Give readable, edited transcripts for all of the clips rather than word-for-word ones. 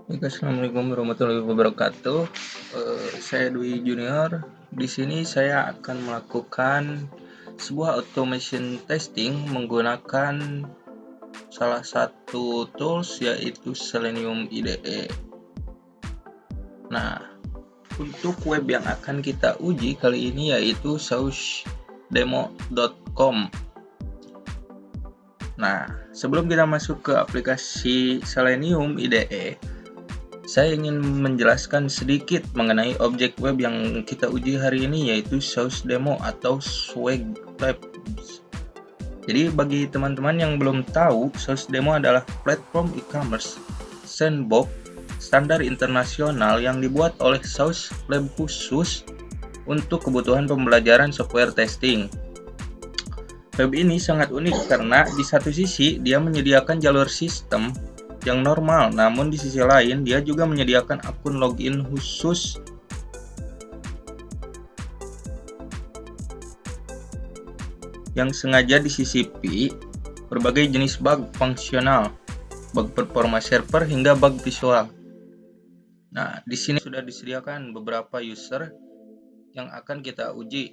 Oke, Assalamualaikum warahmatullahi wabarakatuh. Saya Dwi Junior. Di sini saya akan melakukan sebuah automation testing menggunakan salah satu tools yaitu Selenium IDE. Nah, untuk web yang akan kita uji kali ini yaitu sausdemo.com. Nah, sebelum kita masuk ke aplikasi Selenium IDE, saya ingin menjelaskan sedikit mengenai objek web yang kita uji hari ini yaitu SausDemo atau Swag Labs. Jadi bagi teman-teman yang belum tahu, SausDemo adalah platform e-commerce sandbox standar internasional yang dibuat oleh Saus Lab khusus untuk kebutuhan pembelajaran software testing. Web ini sangat unik karena di satu sisi dia menyediakan jalur sistem yang normal, namun di sisi lain dia juga menyediakan akun login khusus yang sengaja disisipi berbagai jenis bug fungsional, bug performa server hingga bug visual. Nah, di sini sudah disediakan beberapa user yang akan kita uji,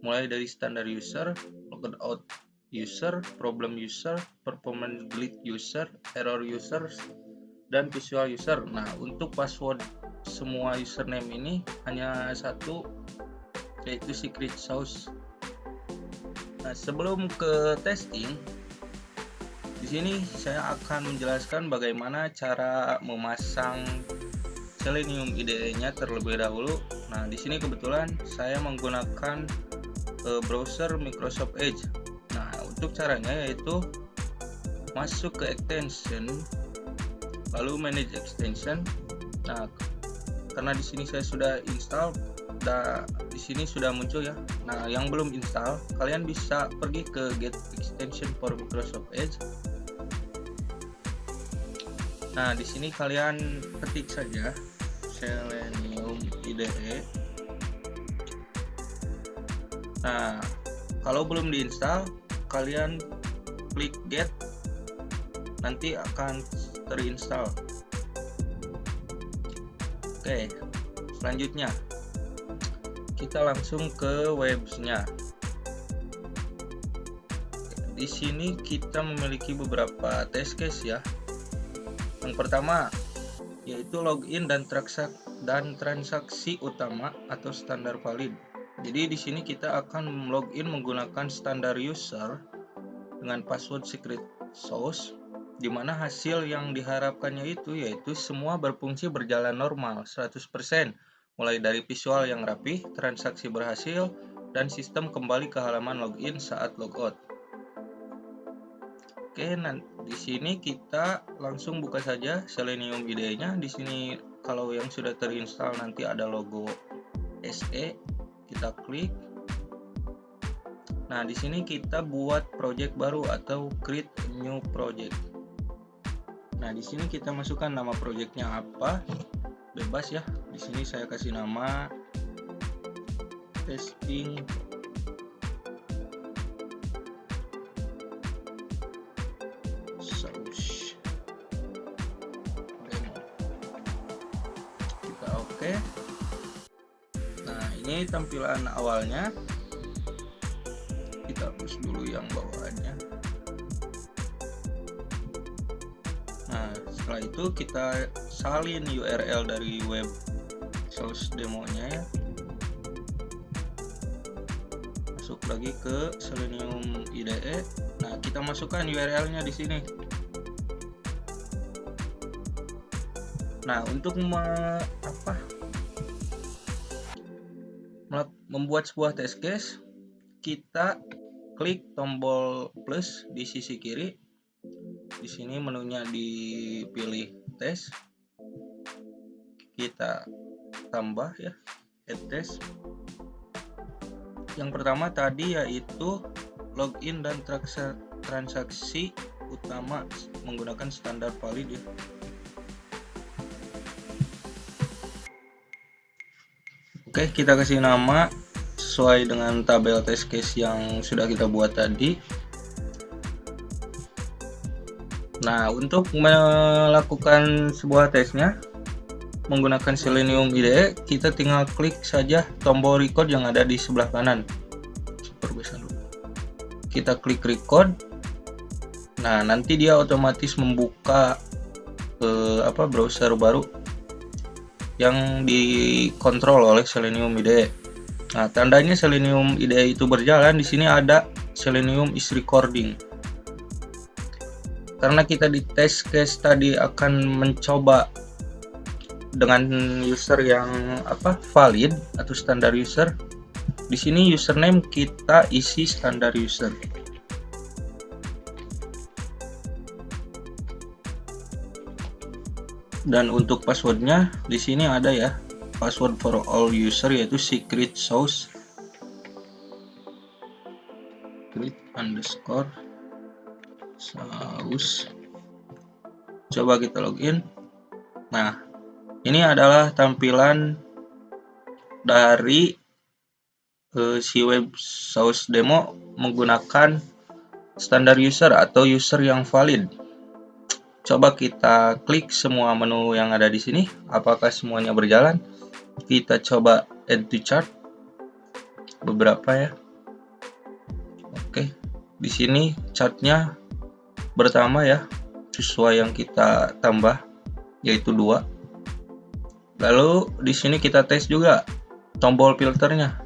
mulai dari standar user, logout user, problem user, performance glitch user, error user, dan visual user. Nah, untuk password semua username ini hanya satu, yaitu secret sauce. Nah, sebelum ke testing, di sini saya akan menjelaskan bagaimana cara memasang Selenium IDE-nya terlebih dahulu. Nah, di sini kebetulan saya menggunakan browser Microsoft Edge. Nah, untuk caranya yaitu masuk ke extension, lalu manage extension. Nah, karena di sini saya sudah install, di sini sudah muncul ya. Nah, yang belum install, kalian bisa pergi ke get extension for Microsoft Edge. Nah, di sini kalian ketik saja Selenium IDE. Nah, kalau belum diinstal, kalian klik get, nanti akan terinstall. Oke, selanjutnya kita langsung ke websnya. Di sini kita memiliki beberapa test case ya. Yang pertama yaitu login dan transaksi utama atau standar valid. Jadi di sini kita akan login menggunakan standar user dengan password secret sauce, di mana hasil yang diharapkannya itu yaitu semua berfungsi berjalan normal 100%, mulai dari visual yang rapi, transaksi berhasil, dan sistem kembali ke halaman login saat logout. Oke, nah di sini kita langsung buka saja Selenium IDE-nya. Di sini kalau yang sudah terinstall nanti ada logo SE, kita klik. Nah, di sini kita buat project baru atau create new project. Nah, di sini kita masukkan nama projectnya apa, bebas ya. Di sini saya kasih nama testing saus demo. Kita oke. Nah, ini tampilan awalnya. Kita hapus dulu yang bawaannya. Nah, setelah itu kita salin URL dari web saus demonya ya. Masuk lagi ke Selenium IDE. Nah, kita masukkan URL-nya di sini. Nah, untuk membuat sebuah test case, kita klik tombol plus di sisi kiri. Di sini menunya dipilih tes. Kita tambah ya, add test. Yang pertama tadi yaitu login dan transaksi utama menggunakan standar valid ya. Oke, kita kasih nama sesuai dengan tabel test case yang sudah kita buat tadi. Nah, untuk melakukan sebuah tesnya menggunakan Selenium IDE, kita tinggal klik saja tombol record yang ada di sebelah kanan. Kita klik record. Nah, nanti dia otomatis membuka browser baru yang dikontrol oleh Selenium IDE. Nah, tandanya Selenium IDE itu berjalan, di sini ada Selenium is recording. Karena kita di test case tadi akan mencoba dengan user yang valid atau standar user. Di sini username kita isi standar user. Dan untuk passwordnya di sini ada ya, password for all user yaitu secret sauce _sauce. Coba kita login. Nah, ini adalah tampilan dari si web sauce demo menggunakan standar user atau user yang valid. Coba kita klik semua menu yang ada di sini, apakah semuanya berjalan. Kita coba add to chart beberapa ya. Oke, di sini chartnya pertama ya, sesuai yang kita tambah yaitu 2. Lalu di sini kita tes juga tombol filternya,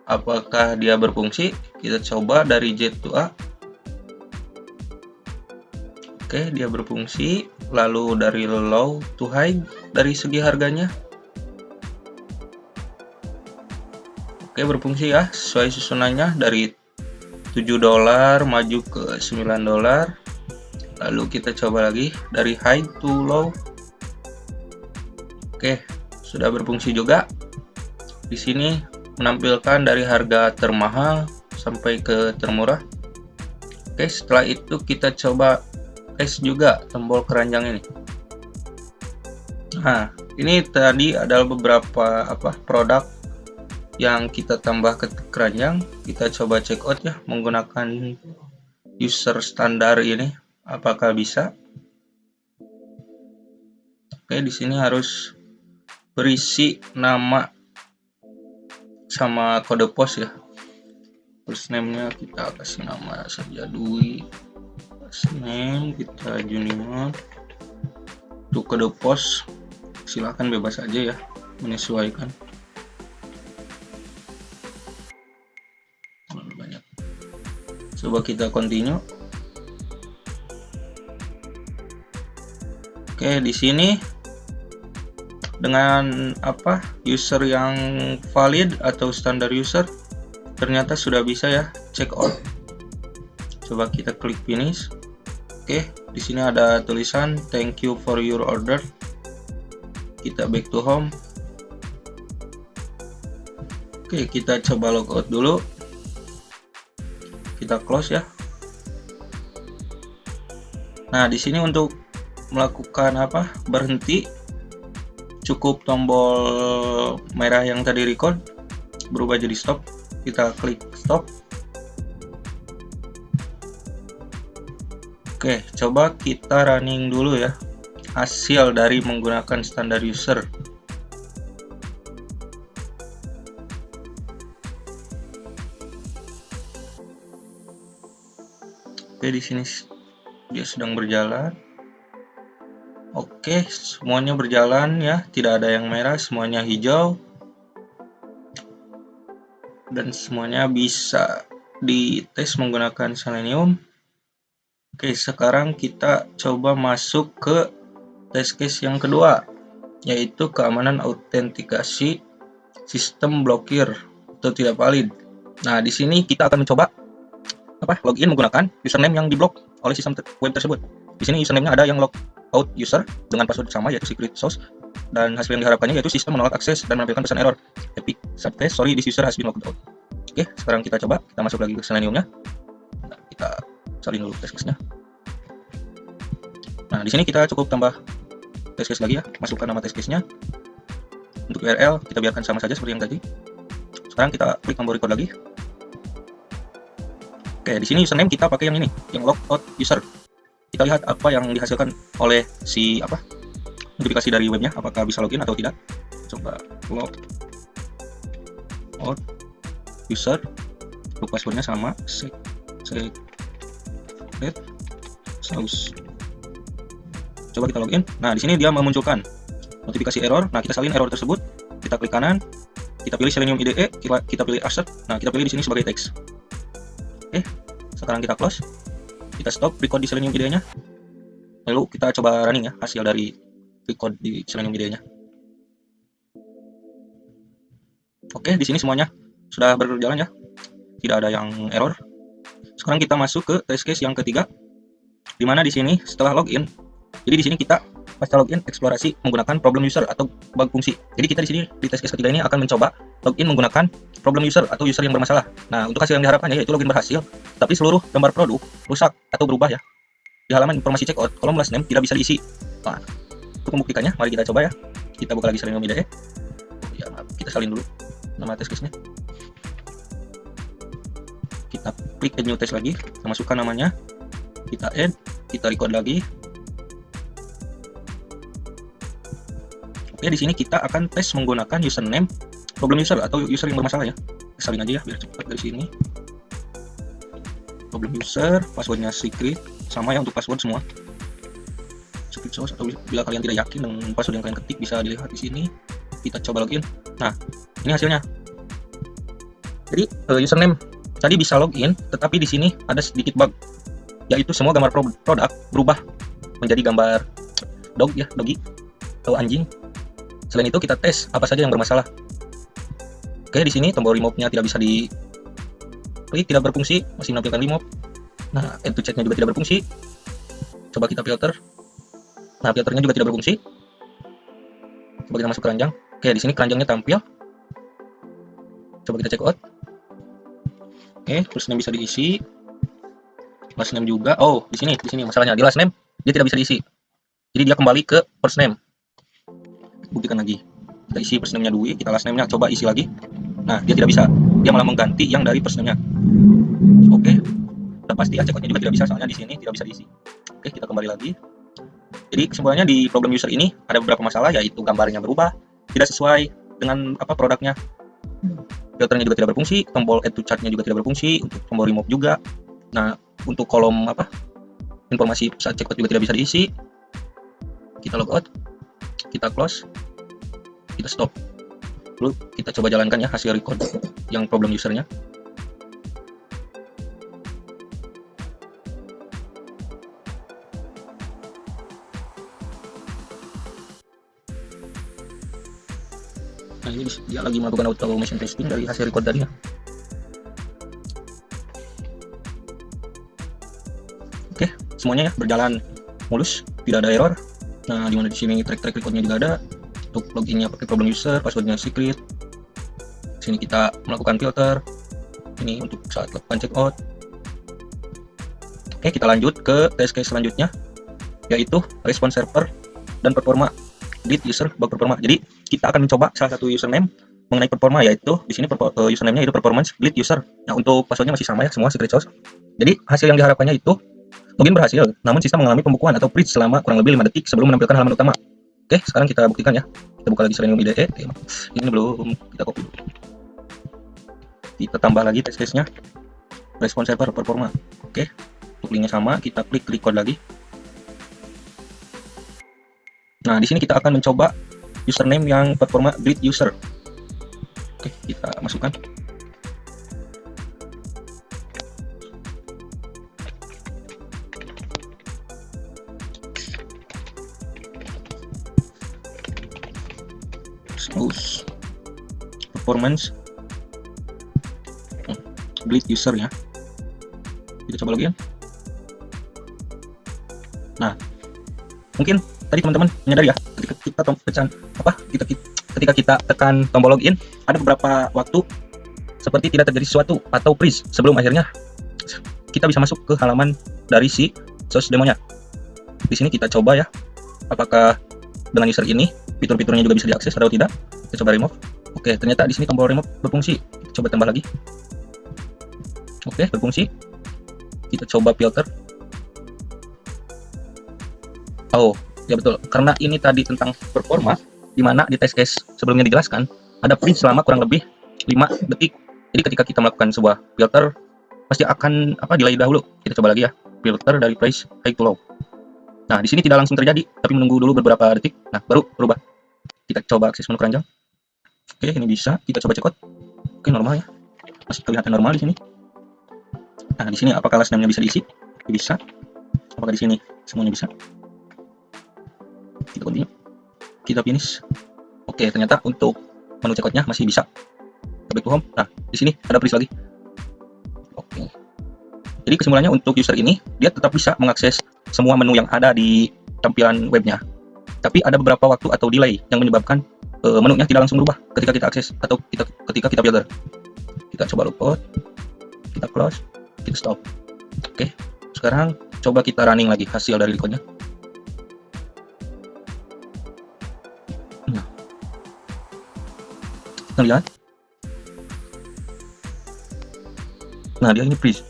apakah dia berfungsi. Kita coba dari Z to A. Oke, dia berfungsi. Lalu dari low to high dari segi harganya. Oke, berfungsi ya, sesuai susunannya dari $7 maju ke $9. Lalu kita coba lagi dari high to low. Oke, sudah berfungsi juga. Di sini menampilkan dari harga termahal sampai ke termurah. Oke, setelah itu kita coba tes juga tombol keranjang ini. Nah, ini tadi adalah beberapa produk yang kita tambah ke keranjang. Kita coba check out ya menggunakan user standar ini, apakah bisa. Oke, di sini harus berisi nama sama kode pos ya. First name-nya kita kasih nama saja Dwi. Name kita Junior. Untuk kode pos silahkan bebas aja ya, menyesuaikan. Terlalu banyak. Coba kita continue. Oke, di sini dengan user yang valid atau standar user ternyata sudah bisa ya check out. Coba kita klik finish. Oke, di sini ada tulisan thank you for your order. Kita back to home. Oke, kita coba logout dulu. Kita close ya. Nah, di sini untuk melakukan berhenti, cukup tombol merah yang tadi record berubah jadi stop. Kita klik stop. Oke, coba kita running dulu ya hasil dari menggunakan standar user. Oke, di sini dia sedang berjalan. Oke, semuanya berjalan ya, tidak ada yang merah, semuanya hijau. Dan semuanya bisa dites menggunakan Selenium. Oke, sekarang kita coba masuk ke test case yang kedua, yaitu keamanan autentikasi sistem blokir atau tidak valid. Nah, di sini kita akan mencoba login menggunakan username yang diblok oleh sistem web tersebut. Di sini username-nya ada yang logout user dengan password sama yaitu secret sauce, dan hasil yang diharapkannya yaitu sistem menolak akses dan menampilkan pesan error epic success sorry this user has been logged out. Oke, sekarang kita coba, kita masuk lagi ke Selenium-nya. Nah, kita salin dulu test case-nya. Nah, di sini kita cukup tambah test case lagi ya, masukkan nama test case-nya. Untuk URL kita biarkan sama saja seperti yang tadi. Sekarang kita klik tombol record lagi. Oke, di sini username kita pakai yang ini, yang logout user. kita lihat apa yang dihasilkan oleh si notifikasi dari webnya, apakah bisa login atau tidak. Coba log out user, untuk passwordnya sama secret sauce. Coba kita login. Nah, di sini dia memunculkan notifikasi error. Nah, kita salin error tersebut. Kita klik kanan, kita pilih Selenium IDE, kita pilih assert. Nah, kita pilih di sini sebagai teks. Oke, sekarang kita close. Kita stop record di Selenium IDE-nya. Lalu kita coba running ya hasil dari record di Selenium IDE-nya. Oke, di sini semuanya sudah berjalan ya. Tidak ada yang error. Sekarang kita masuk ke test case yang ketiga, di mana di sini setelah login. Jadi di sini kita pasca login eksplorasi menggunakan problem user atau bug fungsi. Jadi kita di sini di test case ketiga ini akan mencoba login menggunakan problem user atau user yang bermasalah. Nah, untuk hasil yang diharapkan yaitu login berhasil, tapi seluruh gambar produk rusak atau berubah ya. Di halaman informasi checkout, kolom last name tidak bisa diisi. Nah, untuk membuktikannya, mari kita coba ya. Kita buka lagi Selenium IDE. Ya, kita salin dulu nama test case-nya. Kita klik add new test lagi, kita masukkan namanya, kita add, kita record lagi. Oke, di sini kita akan tes menggunakan username problem user atau user yang bermasalah ya. Salin aja ya biar cepat dari sini. Problem user, passwordnya secret, sama ya untuk password semua. Secret sauce, atau bila kalian tidak yakin dengan password yang kalian ketik bisa dilihat di sini. Kita coba login. Nah, ini hasilnya. Jadi username tadi bisa login, tetapi di sini ada sedikit bug, yaitu semua gambar produk berubah menjadi gambar doggy atau anjing. Selain itu kita tes apa saja yang bermasalah. Oke, di sini tombol remove-nya tidak bisa diklik, tidak berfungsi, masih menampilkan remove. Nah, add to chat-nya juga tidak berfungsi. Coba kita filter. Nah, filternya juga tidak berfungsi. Coba kita masuk keranjang. Oke, di sini keranjangnya tampil. Coba kita check out. Oke, first name bisa diisi. Last name juga. Oh, di sini masalahnya. Di last name dia tidak bisa diisi. Jadi dia kembali ke first name. Buktikan lagi. Kita isi first name-nya Dwi, kita last name-nya coba isi lagi. Nah, dia tidak bisa. Dia malah mengganti yang dari first name-nya. Oke. Udah pasti check out-nya juga tidak bisa, soalnya di sini tidak bisa diisi. Oke, kita kembali lagi. Jadi kesimpulannya di problem user ini ada beberapa masalah, yaitu gambarnya berubah, tidak sesuai dengan produknya. Filternya juga tidak berfungsi, tombol add to chart-nya juga tidak berfungsi, untuk tombol remove juga. Nah, untuk kolom informasi saat check out juga tidak bisa diisi. Kita logout, kita close, kita stop. Lalu kita coba jalankan ya hasil record yang problem usernya. Nah, ini dia lagi melakukan automation testing dari hasil record tadi ya. Oke, semuanya ya berjalan mulus, tidak ada error. Nah, dimana di sini track recordnya juga ada. Untuk loginnya pakai problem user, passwordnya secret. Sini kita melakukan filter. Ini untuk saat lakukan checkout. Oke, kita lanjut ke test case selanjutnya, yaitu response server dan performa lead user bug performa. Jadi kita akan mencoba salah satu username mengenai performa, yaitu di sini username-nya itu performance lead user. Nah, untuk passwordnya masih sama ya, semua secret sauce. Jadi hasil yang diharapkannya itu login berhasil, namun sistem mengalami pembukuan atau freeze selama kurang lebih 5 detik sebelum menampilkan halaman utama. Oke, sekarang kita buktikan ya. Kita buka lagi Selenium IDE. Ini belum, kita copy dulu. Kita tambah lagi test case-nya. Response server performa. Oke, untuk linknya sama, kita klik record lagi. Nah, di sini kita akan mencoba username yang performa lead user. Oke, kita masukkan. Performance lead user ya. Kita coba login. Nah, mungkin tadi teman-teman menyadari ya, ketika kita tekan tombol login, ada beberapa waktu seperti tidak terjadi sesuatu atau freeze sebelum akhirnya kita bisa masuk ke halaman dari si source demonya. Di sini kita coba ya, apakah dengan user ini fitur-fiturnya juga bisa diakses atau tidak. Kita coba remove. Oke, ternyata di sini tombol remove berfungsi. Kita coba tambah lagi. Oke, berfungsi. Kita coba filter. Oh, ya betul. Karena ini tadi tentang performa, di mana di test case sebelumnya dijelaskan, ada freeze selama kurang lebih 5 detik. Jadi ketika kita melakukan sebuah filter, pasti akan delay dahulu. Kita coba lagi ya. Filter dari place high to low. Nah, di sini tidak langsung terjadi, tapi menunggu dulu beberapa detik. Nah, baru berubah. Kita coba akses menu keranjang. Oke, ini bisa. Kita coba cekot. Oke, normal ya. Masih kelihatan normal di sini. Nah, di sini apakah last name-nya bisa diisi? Bisa. Apakah di sini semuanya bisa? Kita continue. Kita finish. Oke, ternyata untuk menu cekotnya masih bisa. Back to home. Nah, di sini ada freeze lagi. Oke. Jadi kesimpulannya untuk user ini, dia tetap bisa mengakses semua menu yang ada di tampilan webnya. Tapi ada beberapa waktu atau delay yang menyebabkan menunya tidak langsung berubah ketika kita akses atau ketika kita filter. Kita coba logout, kita close, kita stop. Oke, sekarang coba kita running lagi hasil dari recordnya. Nah, kita lihat. Nah, dia ini freeze.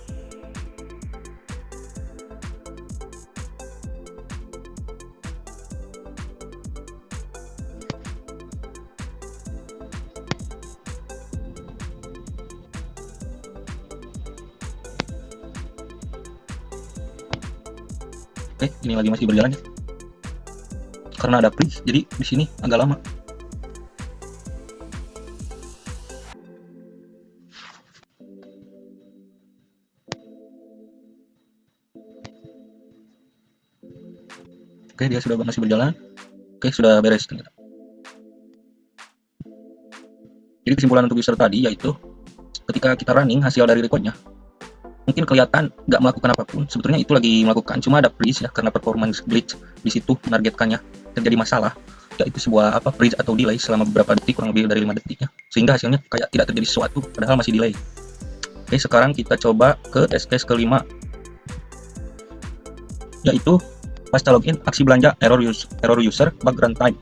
Oke, ini lagi masih berjalan ya. Karena ada freeze, jadi di sini agak lama. Oke, dia sudah masih berjalan. Oke, sudah beres ternyata. Jadi kesimpulan untuk user tadi yaitu ketika kita running hasil dari recordnya, mungkin kelihatan nggak melakukan apapun, sebetulnya itu lagi melakukan, cuma ada freeze ya karena performance glitch di situ menargetkannya terjadi masalah, yaitu sebuah freeze atau delay selama beberapa detik, kurang lebih dari 5 detiknya, sehingga hasilnya kayak tidak terjadi sesuatu padahal masih delay. Oke, sekarang kita coba ke test case kelima, yaitu pasca login aksi belanja error user bug runtime.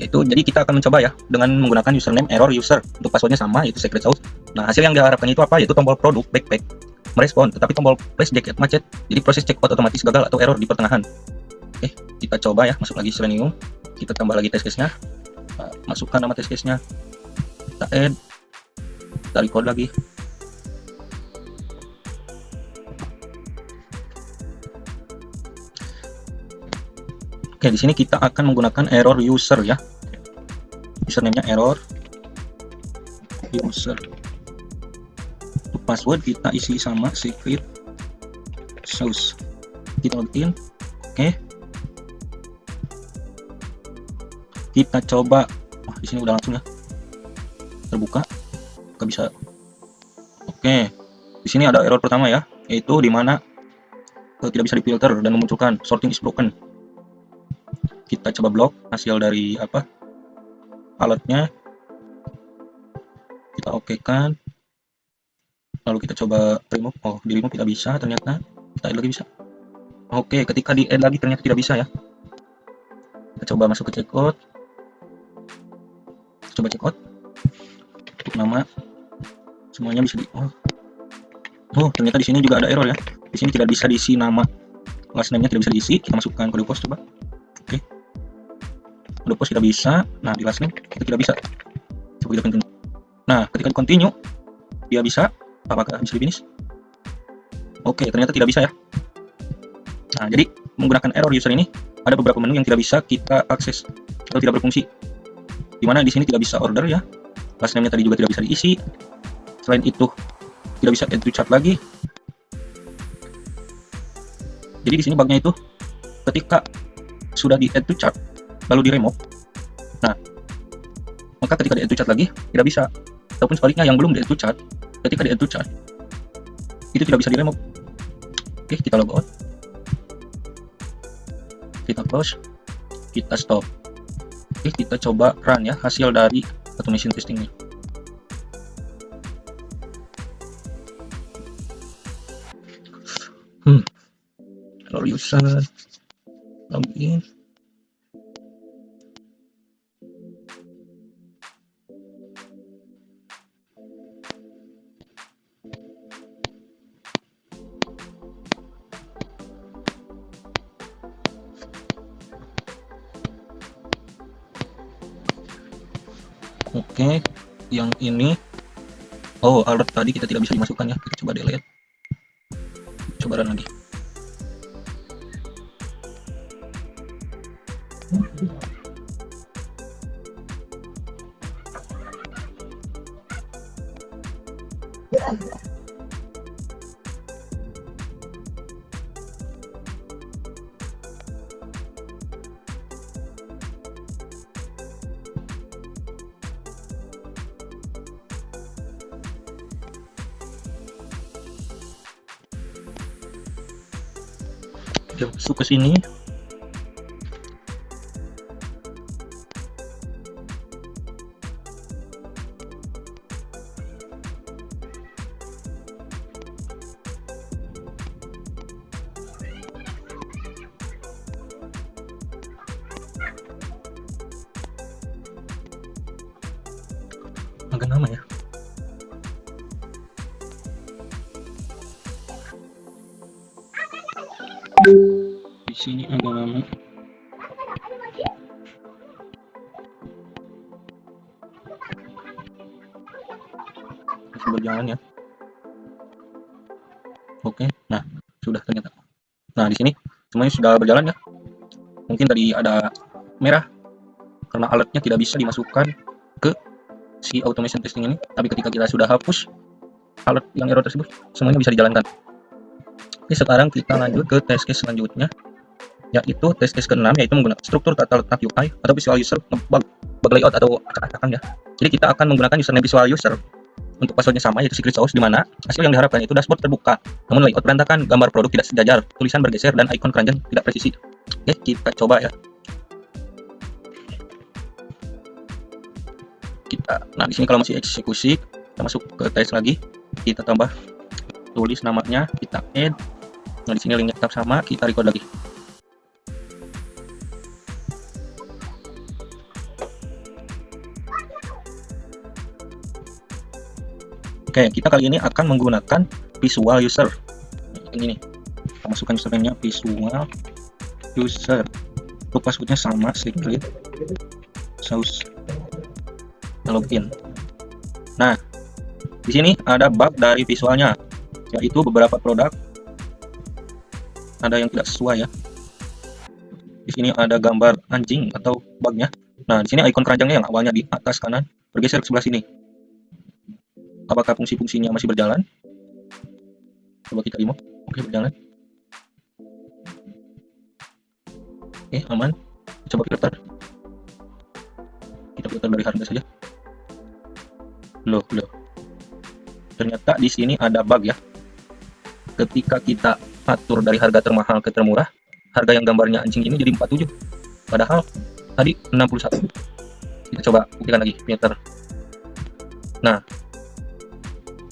Yaitu jadi kita akan mencoba ya dengan menggunakan username error user, untuk passwordnya sama yaitu secret sauce. Nah, hasil yang diharapkan itu apa? Yaitu tombol produk backpack merespon, tetapi tombol place jacket macet, jadi proses checkout otomatis gagal atau error di pertengahan. Oke, kita coba ya, masuk lagi Selenium, kita tambah lagi test case-nya, masukkan nama test case-nya, kita add, kita record lagi. Oke, di sini kita akan menggunakan error user ya, username-nya error user. Untuk password kita isi sama secret sauce. Kita login. Oke, kita coba. Wah, di sini udah langsung ya terbuka, nggak bisa. Oke, di sini ada error pertama ya, yaitu dimana tidak bisa difilter dan memunculkan sorting is broken. Kita coba blok hasil dari alatnya, kita oke kan, lalu kita coba remove. Oh, di remove tidak bisa ternyata, kita add lagi bisa. Oke, ketika di add lagi ternyata tidak bisa ya. Kita coba masuk ke checkout, coba checkout untuk nama semuanya bisa di ternyata di sini juga ada error ya, di sini tidak bisa diisi nama, last name-nya tidak bisa diisi. Kita masukkan kode pos coba. Oke, kode pos tidak bisa. Nah, di last name kita tidak bisa. Coba kita continue. Nah, ketika di continue dia bisa. Apakah bisa di finish? Oke, ternyata tidak bisa ya. Nah, jadi menggunakan error user ini ada beberapa menu yang tidak bisa kita akses atau tidak berfungsi, dimana di sini tidak bisa order ya, last name-nya tadi juga tidak bisa diisi. Selain itu tidak bisa add to chart lagi. Jadi di sini bugnya itu ketika sudah di add to chart lalu di remove, nah maka ketika di add to chart lagi tidak bisa, ataupun sebaliknya yang belum di add to chart ketika di add to chart itu tidak bisa di remove. Oke, kita logout, kita close, kita stop. Oke, kita coba run ya hasil dari automation testingnya. Error user login. Oke, yang ini, oh alert tadi kita tidak bisa dimasukkan ya, kita coba delete, coba run lagi. Kita masuk ke sini. Agak lama ya. Di sini agak lama. Masih berjalan ya. Oke, nah sudah ternyata. Nah di sini semuanya sudah berjalan ya. Mungkin tadi ada merah karena alertnya tidak bisa dimasukkan ke si automation testing ini. Tapi ketika kita sudah hapus alert yang error tersebut, semuanya bisa dijalankan. Oke, sekarang kita lanjut ke test case selanjutnya, yaitu test case ke-6, yaitu menggunakan struktur tata letak UI atau visual user bug layout atau acak-acakan ya. Jadi kita akan menggunakan username visual user. Untuk passwordnya sama, yaitu secret sauce, di mana hasil yang diharapkan itu dashboard terbuka, namun layout berantakan, gambar produk tidak sejajar, tulisan bergeser, dan icon keranjang tidak presisi. Oke, kita coba ya. Nah di sini kalau masih eksekusi, kita masuk ke test lagi, kita tambah tulis namanya, kita add. Nah di sini linknya tetap sama, kita record lagi. Oke, kita kali ini akan menggunakan visual user. Ini nih, kita masukkan username-nya visual user. Untuk passwordnya sama, secret sauce login. Nah, di sini ada bug dari visualnya, yaitu beberapa produk ada yang tidak sesuai ya. Di sini ada gambar anjing atau bugnya. Nah, di sini icon keranjangnya yang awalnya di atas kanan bergeser ke sebelah sini. Apakah fungsi-fungsinya masih berjalan? Coba kita remove. Oke, berjalan. Oke, aman. Coba filter. Kita filter dari harga saja. Loh. Ternyata di sini ada bug ya. Ketika kita atur dari harga termahal ke termurah, harga yang gambarnya anjing ini jadi 47. Padahal tadi 61. Kita coba buktikan lagi filter. Nah,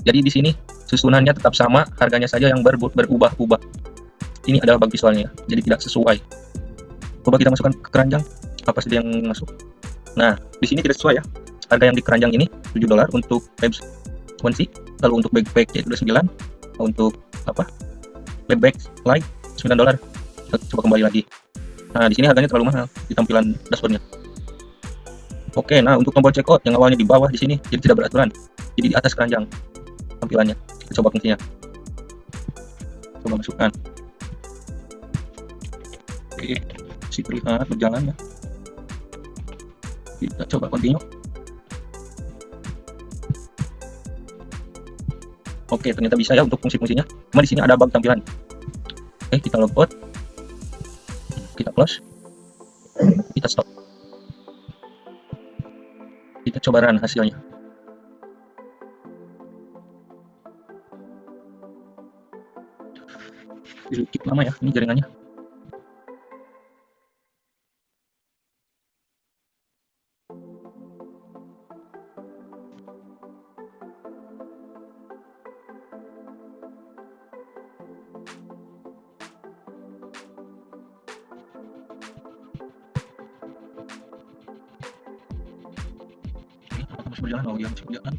jadi di sini susunannya tetap sama, harganya saja yang berubah-ubah. Ini adalah bug visualnya, jadi tidak sesuai. Coba kita masukkan ke keranjang, apa saja yang masuk. Nah, di sini tidak sesuai ya. Harga yang di keranjang ini $7 untuk web 1C, lalu untuk backpack yaitu 9, untuk backpack light $9. Kita coba kembali lagi. Nah, di sini harganya terlalu mahal di tampilan dashboardnya. Oke, nah untuk tombol checkout yang awalnya di bawah di sini jadi tidak beraturan, jadi di atas keranjang tampilannya. Kita coba fungsinya, coba masukkan. Oke, masih terlihat berjalan ya. Kita coba continue. Oke, ternyata bisa ya untuk fungsi-fungsinya. Cuma di sini ada bug tampilan. Oke, kita logout, kita close, kita stop. Kita coba run hasilnya. Sedikit lama ya ini jaringannya. Masih berjalan, oh ya masih berjalan.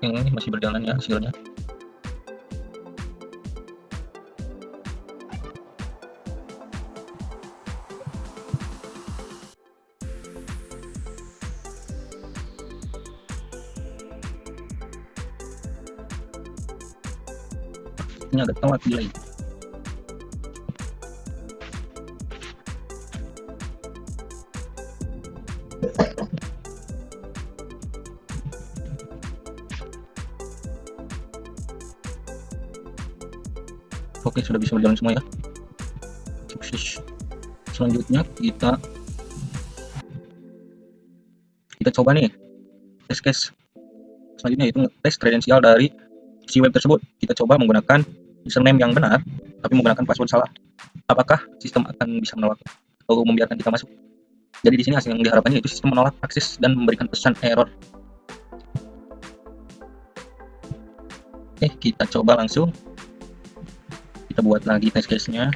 yang ini masih berjalan ya hasilnya. Ini agak telat delay. Oke, sudah bisa berjalan semua ya. Sukses. Selanjutnya kita coba nih tes case selanjutnya, yaitu tes kredensial dari si web tersebut. Kita coba menggunakan username yang benar tapi menggunakan password salah. Apakah sistem akan bisa menolak atau membiarkan kita masuk? Jadi di sini hasil yang diharapkan yaitu sistem menolak akses dan memberikan pesan error. Oke, kita coba langsung. Kita buat lagi test case-nya.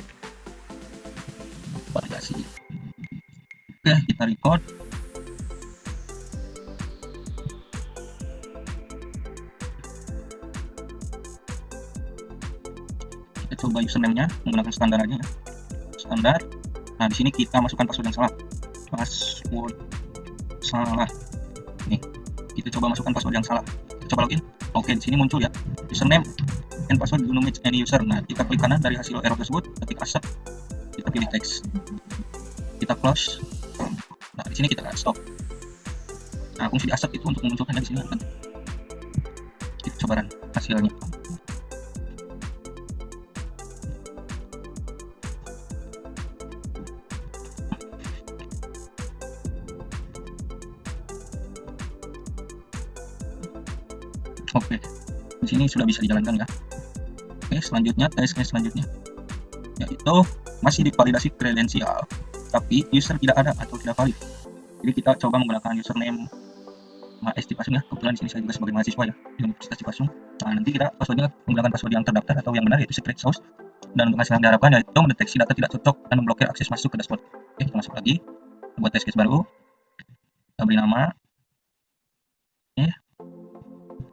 Validasi. Oke, kita record. Kita coba username-nya menggunakan standar aja ya. Standar. Nah, di sini kita masukkan password yang salah. Password salah. Nih, kita coba masukkan password yang salah. Kita coba login. Oke, di sini muncul ya. Username and password do not match any user. Nah, kita klik kanan dari hasil error tersebut, ketik accept, kita pilih text, kita close. Nah, di sini kita stop. Nah, fungsi di accept itu untuk memunculkan di sini kan. Kita coba run hasilnya. Oke, di sini sudah bisa dijalankan ya. Oke, selanjutnya tes case selanjutnya yaitu masih divalidasi kredensial tapi user tidak ada atau tidak valid. Jadi kita coba menggunakan username Esti Pasung ya. Kebetulan di sini saya juga sebagai mahasiswa ya di Universitas Cipasung. Nah, nanti kita passwordnya menggunakan password yang terdaftar atau yang benar yaitu secret sauce. Dan untuk hasil yang diharapkan yaitu mendeteksi data tidak cocok dan memblokir akses masuk ke dashboard. Oke, kita masuk lagi buat tes case baru. Kita beri nama. Oke.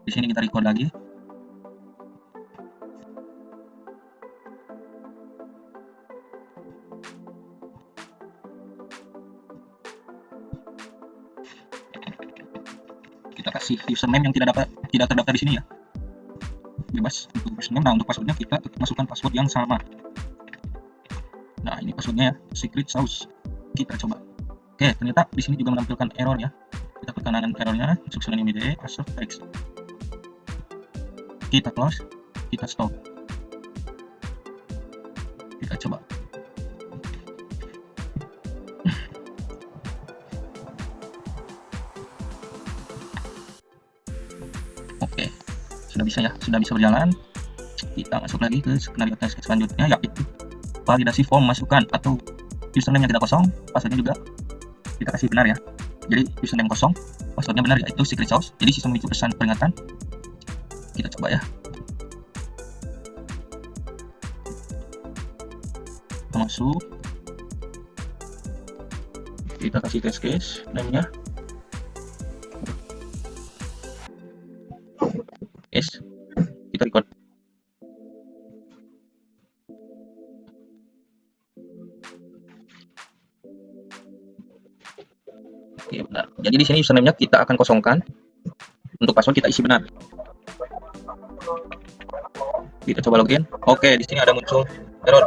Di sini kita record lagi. Kita kasih username yang tidak terdaftar di sini ya. Bebas untuk username. Nah, untuk passwordnya kita masukkan password yang sama. Nah, ini passwordnya ya, secret sauce. Kita coba. Oke, ternyata di sini juga menampilkan error ya. Kita klik kanan errornya, instruction immediate, accept text. Kita close, kita stop. Kita coba. Oke, sudah bisa ya, sudah bisa berjalan. Kita masuk lagi ke skenario tes selanjutnya yaitu validasi form masukan atau username yang tidak kosong, passwordnya juga kita kasih benar ya. Jadi username kosong, passwordnya benar yaitu secret sauce. Jadi sistem itu pesan peringatan. Kita coba ya. Kita masuk. Kita kasih test case namanya. Yes. Kita record. Oke, benar. Jadi di sini username-nya kita akan kosongkan. Untuk password kita isi benar. Kita coba login. Oke, di sini ada muncul error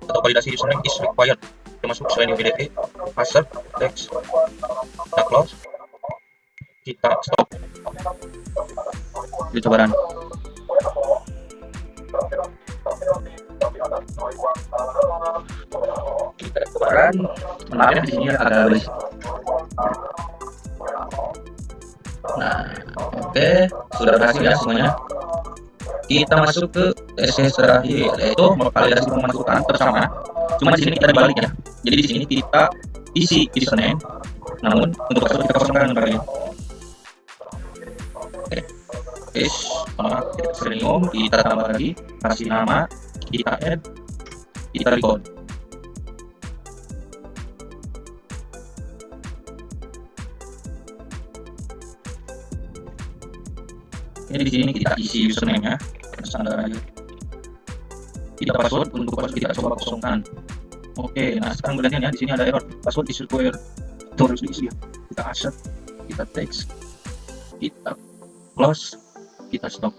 atau validasi username is required. Kita masuk sign immediately, password, text, kita close, kita stop. Kita coba run. Kita coba run. Menarik di sini agak berisik. Nah, oke, sudah berhasil ya semuanya. Kita masuk ke tes terakhir yaitu validasi pemasukan bersama. Cuma di sini kita dibalik ya. Jadi di sini kita isi username, namun untuk password kita kosongkan bagian. Oke, kita sering kita tambah lagi, kasih nama, kita add, kita record. Jadi di sini kita isi username-nya, standar aja. Kita password, untuk password kita coba kosongkan. Oke, nah sekarang bergantian ya, di sini ada error, password is required. Itu harus diisi ya. Kita accept, kita text, kita close, kita stop.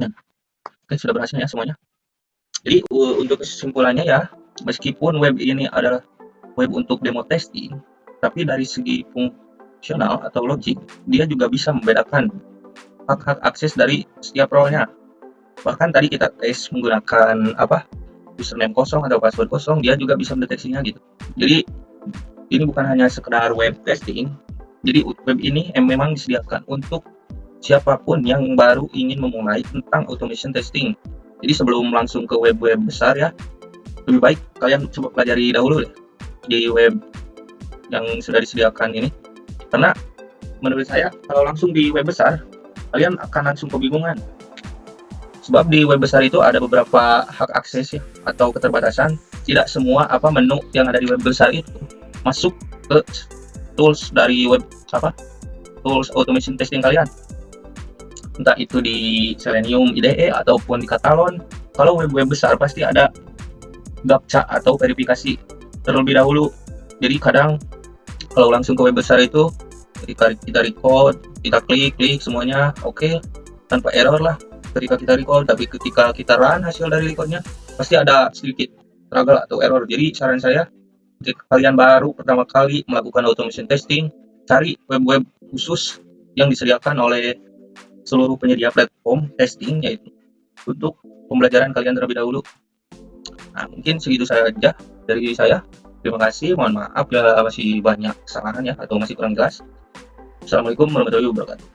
Nah, oke, sudah berhasil ya semuanya. Jadi untuk kesimpulannya ya, meskipun web ini adalah web untuk demo testing, tapi dari segi fungsional atau logik, dia juga bisa membedakan hak-hak akses dari setiap role-nya. Bahkan tadi kita tes menggunakan username kosong atau password kosong, dia juga bisa mendeteksinya gitu. Jadi ini bukan hanya sekedar web testing, jadi web ini memang disediakan untuk siapapun yang baru ingin memulai tentang automation testing. Jadi sebelum langsung ke web-web besar ya, lebih baik kalian coba pelajari dahulu deh di web yang sudah disediakan ini. Karena menurut saya kalau langsung di web besar, kalian akan langsung kebingungan. Sebab di web besar itu ada beberapa hak akses ya, atau keterbatasan. Tidak semua menu yang ada di web besar itu masuk ke tools dari web tools automation testing kalian. Entah itu di Selenium IDE ataupun di Catalon. Kalau web-web besar pasti ada GAPTCHA atau verifikasi terlebih dahulu. Jadi kadang kalau langsung ke web besar itu ketika kita record, kita klik semuanya oke, tanpa error lah ketika kita record. Tapi ketika kita run hasil dari recordnya pasti ada sedikit struggle atau error. Jadi saran saya, jika kalian baru pertama kali melakukan automation testing, cari web-web khusus yang disediakan oleh seluruh penyedia platform testing, yaitu untuk pembelajaran kalian terlebih dahulu. Nah, mungkin segitu saja dari saya. Terima kasih, mohon maaf ya masih banyak kesalahan ya atau masih kurang jelas. Assalamualaikum warahmatullahi wabarakatuh.